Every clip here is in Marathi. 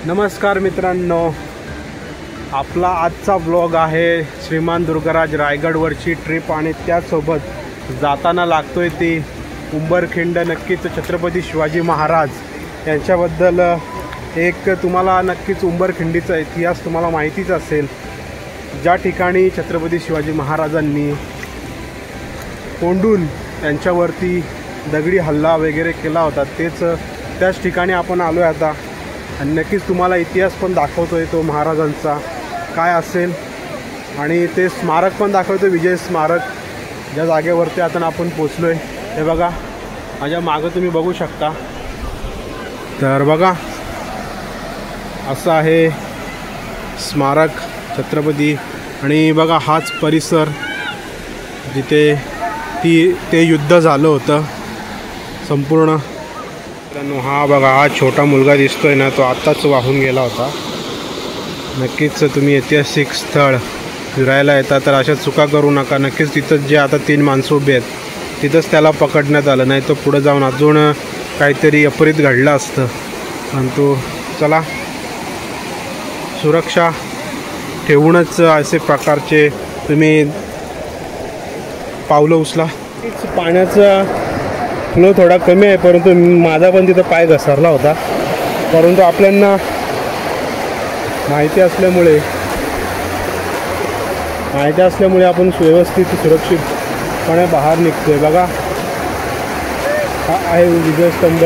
नमस्कार मित्रांनो, आपला आजचा ब्लॉग आहे श्रीमान दुर्गाराज रायगडवरची ट्रिप आणि त्यासोबत जाताना लागतोय ती उंबरखिंड। नक्कीच छत्रपती शिवाजी महाराज यांच्याबद्दल एक तुम्हाला नक्कीच उंबरखिंडीचा इतिहास तुम्हाला माहितीच असेल। ज्या ठिकाणी छत्रपती शिवाजी महाराजांनी कोंडून त्यांच्यावरती दगडी हल्ला वगैरे केला होता त्याच ठिकाणी आपण आलो आहे आता आणि नक्कीच तुम्हाला इतिहास पण दाखवतोय तो महाराजांचा काय असेल आणि ते स्मारक पण दाखवतो, विजय स्मारक ज्या जागेवरती आता आपण पोचलो आहे। हे बघा माझ्या मागं तुम्ही बघू शकता। तर बघा असं आहे स्मारक छत्रपती आणि बघा हाच परिसर जिथे ते युद्ध झालं होतं संपूर्ण। हा बघा हा छोटा मुलगा दिसतोय ना, तो आताच वाहून गेला होता। नक्कीच तुम्ही ऐतिहासिक स्थळ फिरायला येता तर अशा चुका करू नका। नक्कीच तिथंच जे आता 3 माणसं उभी आहेत तिथंच त्याला पकडण्यात आलं, नाही तर पुढे जाऊन अजून काहीतरी अपरित घडलं असतं। परंतु चला सुरक्षा ठेवूनच असे प्रकारचे तुम्ही पावलं उचला। पाण्याचा फ्लो थोडा कमी आहे, परंतु माझा पण तिथं पाय घसरला होता। परंतु आपल्याला माहिती असल्यामुळे आपण व्यवस्थित सुरक्षितपणे बाहेर निघतोय। बघा हा आहे विजयस्तंभ।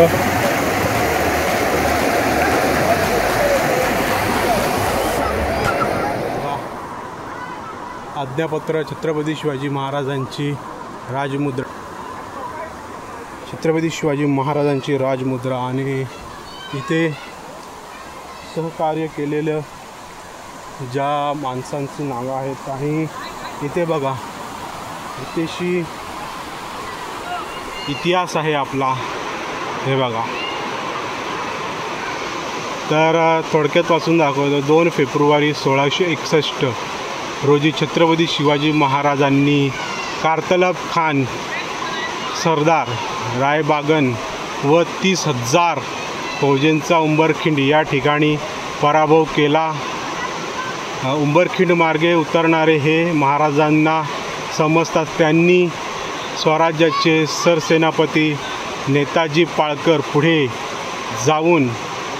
आज्ञापत्र छत्रपती शिवाजी महाराजांची राजमुद्रा, छत्रपती शिवाजी महाराजांची राजमुद्रा आणि इथे सहकार्य केलेलं ज्या माणसांची नावं आहेत आणि इथे बघा इथेशी इतिहास आहे आपला। हे बघा तर थोडक्यात वाचून दाखवतो। 2 फेब्रुवारी 1661 रोजी छत्रपती शिवाजी महाराजांनी कारतलब खान, सरदार रायबागन व 30,000 फौजेंचा उंबरखिंड या ठिकाणी पराभव केला। उंबरखिंड मार्गे उतरणारे हे महाराजांना समजतात। त्यांनी स्वराज्याचे सरसेनापती नेताजी पाळकर पुढे जाऊन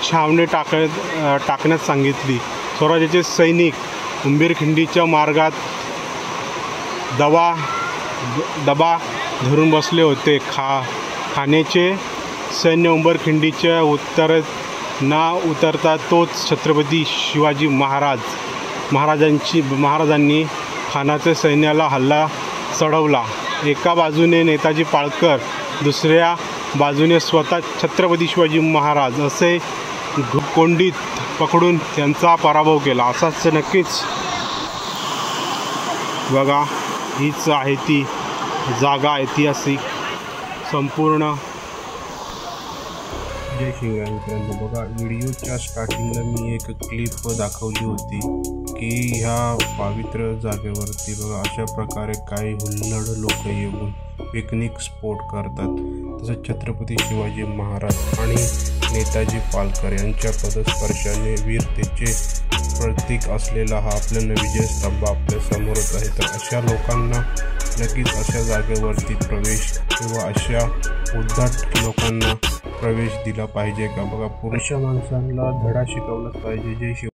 छावणी टाकण्यास सांगितली। स्वराज्याचे सैनिक उंबरखिंडीच्या मार्गात दबा धरून बसले होते। खाण्याचे सैन्य उंबरखिंडीच्या उतरता तोच छत्रपती शिवाजी महाराजांनी खानाच्या सैन्याला हल्ला चढवला। एका बाजूने नेताजी पाळकर, दुसऱ्या बाजूने स्वतः छत्रपती शिवाजी महाराज असे कोंडीत पकडून त्यांचा पराभव केला। असाच नक्कीच बघा हीच आहे ती जागा ऐतिहासिक संपूर्ण। जय शिवराय मित्रांनो, बघा व्हिडिओच्या स्टार्टिंगला मी एक क्लिप दाखवली होती की ह्या पवित्र जागेवरती बघा अशा प्रकारे काही हुल्लड लोक येऊन पिकनिक स्पॉट करतात। तसंच छत्रपती शिवाजी महाराज आणि नेताजी पालकर यांच्या पदस्पर्शाने वीरतेचे प्रतीक असलेला हा आपला विजय स्तंभ आपल्या समोरच आहे। तर अशा लोकांना नक्कीच अशा जागेवरती प्रवेश किंवा अशा उद्धट लोकांना प्रवेश दिला पाहिजे का? बघा, पुरुष माणसांना धडा शिकवलाच पाहिजे जे